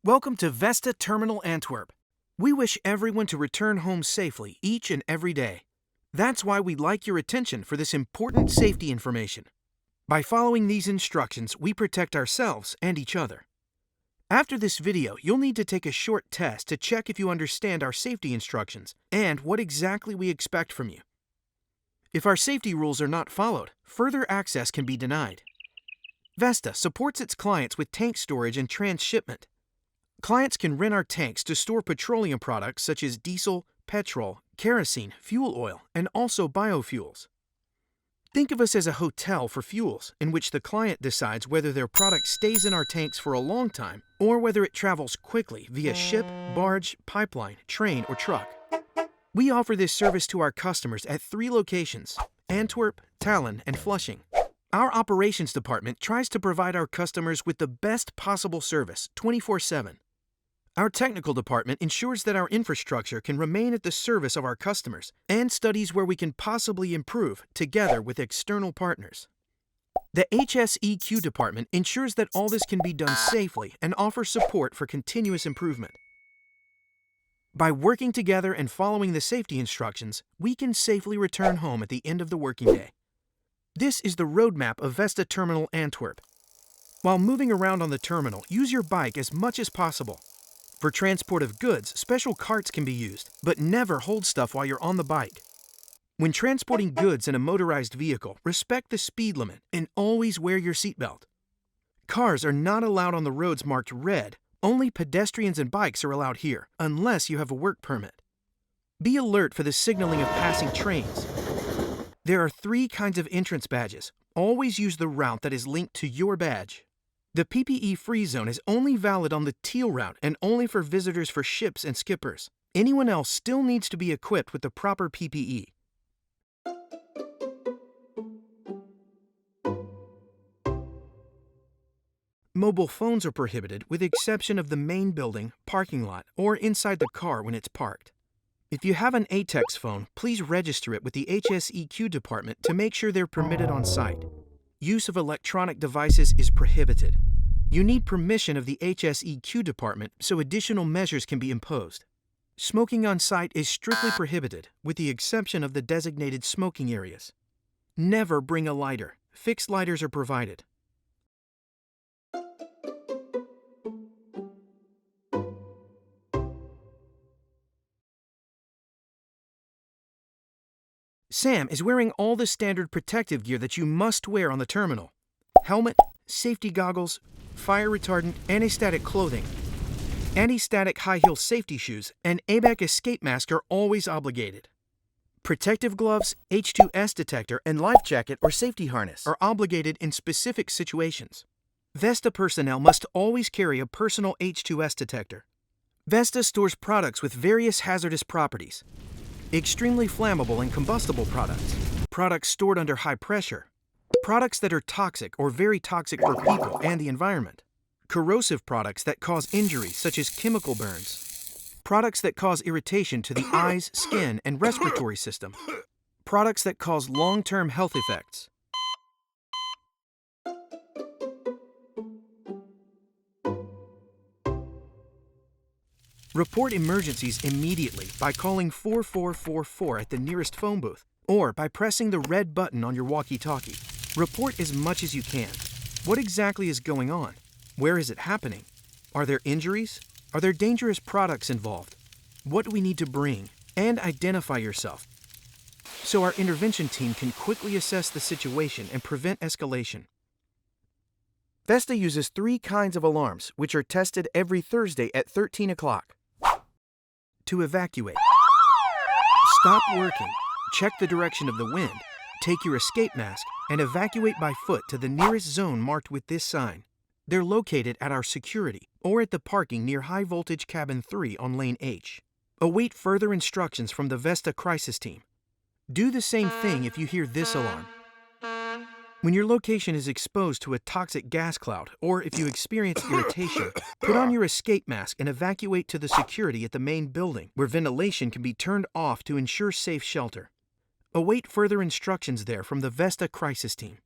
Welcome to Vesta Terminal Antwerp. We wish everyone to return home safely each and every day. That's why we'd like your attention for this important safety information. By following these instructions, we protect ourselves and each other. After this video, you'll need to take a short test to check if you understand our safety instructions and what exactly we expect from you. If our safety rules are not followed, further access can be denied. Vesta supports its clients with tank storage and transshipment. Clients can rent our tanks to store petroleum products such as diesel, petrol, kerosene, fuel oil, and also biofuels. Think of us as a hotel for fuels, in which the client decides whether their product stays in our tanks for a long time or whether it travels quickly via ship, barge, pipeline, train, or truck. We offer this service to our customers at 3 locations: Antwerp, Tallinn, and Flushing. Our operations department tries to provide our customers with the best possible service 24/7. Our technical department ensures that our infrastructure can remain at the service of our customers and studies where we can possibly improve together with external partners. The HSEQ department ensures that all this can be done safely and offers support for continuous improvement. By working together and following the safety instructions, we can safely return home at the end of the working day. This is the roadmap of Vesta Terminal Antwerp. While moving around on the terminal, use your bike as much as possible. For transport of goods, special carts can be used, but never hold stuff while you're on the bike. When transporting goods in a motorized vehicle, respect the speed limit and always wear your seatbelt. Cars are not allowed on the roads marked red. Only pedestrians and bikes are allowed here, unless you have a work permit. Be alert for the signaling of passing trains. There are 3 kinds of entrance badges. Always use the route that is linked to your badge. The PPE-free zone is only valid on the teal route and only for visitors for ships and skippers. Anyone else still needs to be equipped with the proper PPE. Mobile phones are prohibited with the exception of the main building, parking lot, or inside the car when it's parked. If you have an ATEX phone, please register it with the HSEQ department to make sure they're permitted on site. Use of electronic devices is prohibited. You need permission of the HSEQ department so additional measures can be imposed. Smoking on site is strictly prohibited, with the exception of the designated smoking areas. Never bring a lighter. Fixed lighters are provided. Sam is wearing all the standard protective gear that you must wear on the terminal: helmet, safety goggles, fire retardant, anti-static clothing. Anti-static high-heel safety shoes and ABAC escape mask are always obligated. Protective gloves, H2S detector, and life jacket or safety harness are obligated in specific situations. Vesta personnel must always carry a personal H2S detector. Vesta stores products with various hazardous properties: extremely flammable and combustible products, products stored under high pressure, products that are toxic or very toxic for people and the environment, corrosive products that cause injury such as chemical burns, products that cause irritation to the eyes, skin, and respiratory system, products that cause long-term health effects. Report emergencies immediately by calling 4444 at the nearest phone booth or by pressing the red button on your walkie-talkie. Report as much as you can. What exactly is going on? Where is it happening? Are there injuries? Are there dangerous products involved? What do we need to bring? And identify yourself so our intervention team can quickly assess the situation and prevent escalation. Vesta uses 3 kinds of alarms, which are tested every Thursday at 13 o'clock. To evacuate, stop working, check the direction of the wind, take your escape mask, and evacuate by foot to the nearest zone marked with this sign. They're located at our security or at the parking near High Voltage Cabin 3 on Lane H. Await further instructions from the Vesta crisis team. Do the same thing if you hear this alarm. When your location is exposed to a toxic gas cloud or if you experience irritation, put on your escape mask and evacuate to the security at the main building where ventilation can be turned off to ensure safe shelter. Await further instructions there from the Vesta crisis team.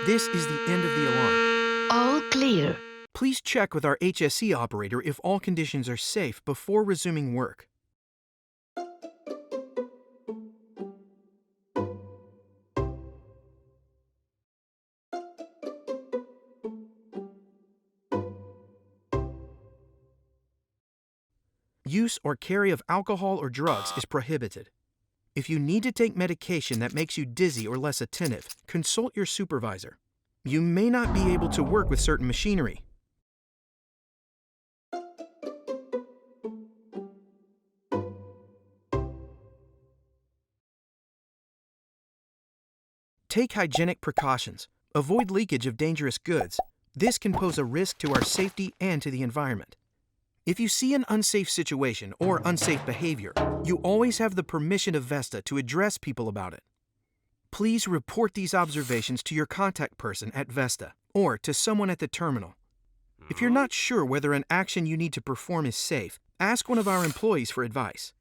This is the end of the alarm. All clear. Please check with our HSE operator if all conditions are safe before resuming work. Use or carry of alcohol or drugs is prohibited. If you need to take medication that makes you dizzy or less attentive, consult your supervisor. You may not be able to work with certain machinery. Take hygienic precautions. Avoid leakage of dangerous goods. This can pose a risk to our safety and to the environment. If you see an unsafe situation or unsafe behavior, you always have the permission of Vesta to address people about it. Please report these observations to your contact person at Vesta or to someone at the terminal. If you're not sure whether an action you need to perform is safe, ask one of our employees for advice.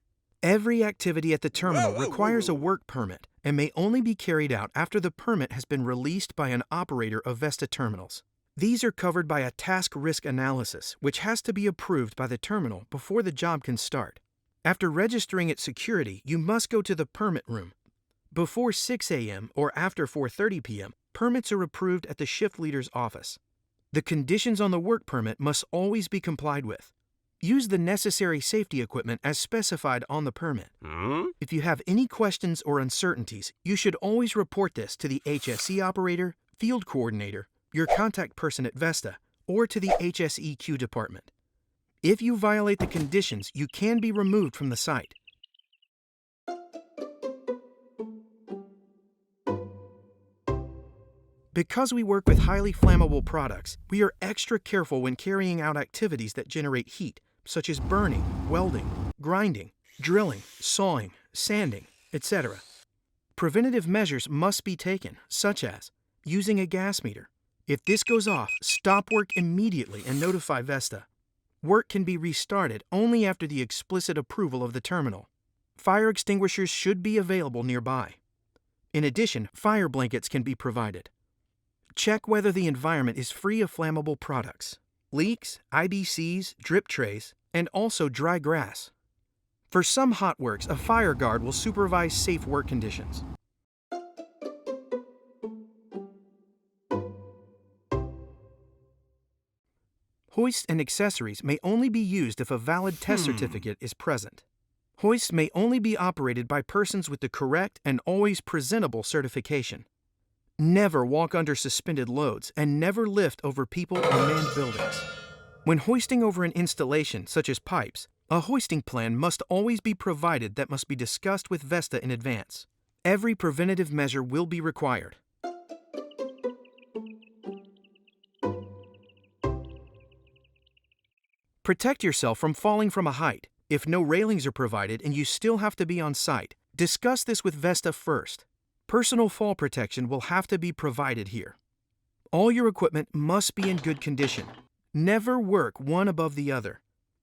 Every activity at the terminal requires a work permit and may only be carried out after the permit has been released by an operator of Vesta terminals. These are covered by a task risk analysis, which has to be approved by the terminal before the job can start. After registering at security, you must go to the permit room. Before 6 a.m. or after 4:30 p.m., permits are approved at the shift leader's office. The conditions on the work permit must always be complied with. Use the necessary safety equipment as specified on the permit. If you have any questions or uncertainties, you should always report this to the HSE operator, field coordinator, your contact person at Vesta, or to the HSEQ department. If you violate the conditions, you can be removed from the site. Because we work with highly flammable products, we are extra careful when carrying out activities that generate heat, such as burning, welding, grinding, drilling, sawing, sanding, etc. Preventative measures must be taken, such as using a gas meter. If this goes off, stop work immediately and notify Vesta. Work can be restarted only after the explicit approval of the terminal. Fire extinguishers should be available nearby. In addition, fire blankets can be provided. Check whether the environment is free of flammable products, leaks, IBCs, drip trays, and also dry grass. For some hot works, a fire guard will supervise safe work conditions. Hoists and accessories may only be used if a valid test certificate is present. Hoists may only be operated by persons with the correct and always presentable certification. Never walk under suspended loads and never lift over people or manned buildings. When hoisting over an installation, such as pipes, a hoisting plan must always be provided that must be discussed with Vesta in advance. Every preventative measure will be required. Protect yourself from falling from a height. If no railings are provided and you still have to be on site, discuss this with Vesta first. Personal fall protection will have to be provided here. All your equipment must be in good condition. Never work one above the other.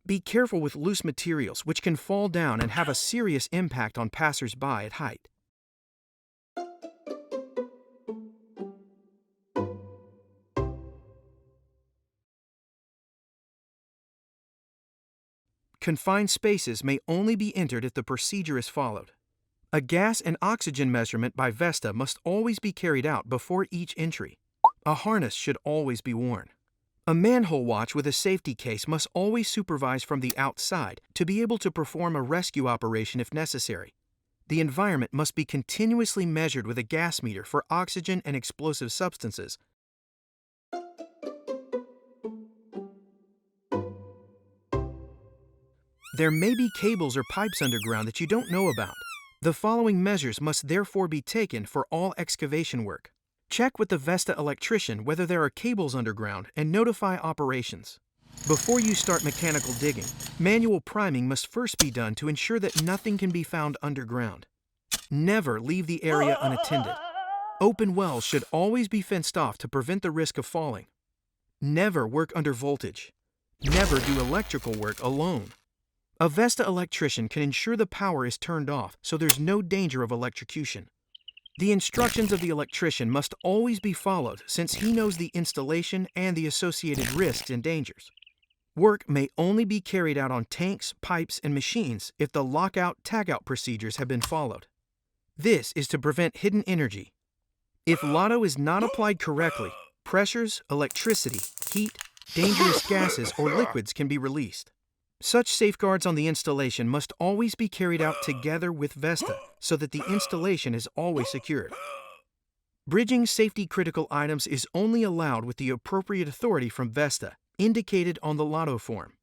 Be careful with loose materials, which can fall down and have a serious impact on passers-by at height. Confined spaces may only be entered if the procedure is followed. A gas and oxygen measurement by Vesta must always be carried out before each entry. A harness should always be worn. A manhole watch with a safety case must always supervise from the outside to be able to perform a rescue operation if necessary. The environment must be continuously measured with a gas meter for oxygen and explosive substances. There may be cables or pipes underground that you don't know about. The following measures must therefore be taken for all excavation work. Check with the Vesta electrician whether there are cables underground and notify operations. Before you start mechanical digging, manual priming must first be done to ensure that nothing can be found underground. Never leave the area unattended. Open wells should always be fenced off to prevent the risk of falling. Never work under voltage. Never do electrical work alone. A Vesta electrician can ensure the power is turned off so there's no danger of electrocution. The instructions of the electrician must always be followed since he knows the installation and the associated risks and dangers. Work may only be carried out on tanks, pipes, and machines if the lockout-tagout procedures have been followed. This is to prevent hidden energy. If LOTO is not applied correctly, pressures, electricity, heat, dangerous gases, or liquids can be released. Such safeguards on the installation must always be carried out together with Vesta so that the installation is always secured. Bridging safety-critical items is only allowed with the appropriate authority from Vesta, indicated on the LOTO form.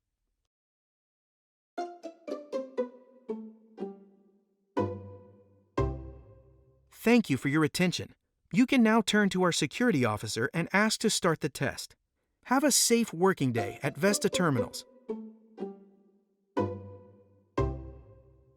Thank you for your attention. You can now turn to our security officer and ask to start the test. Have a safe working day at Vesta Terminals.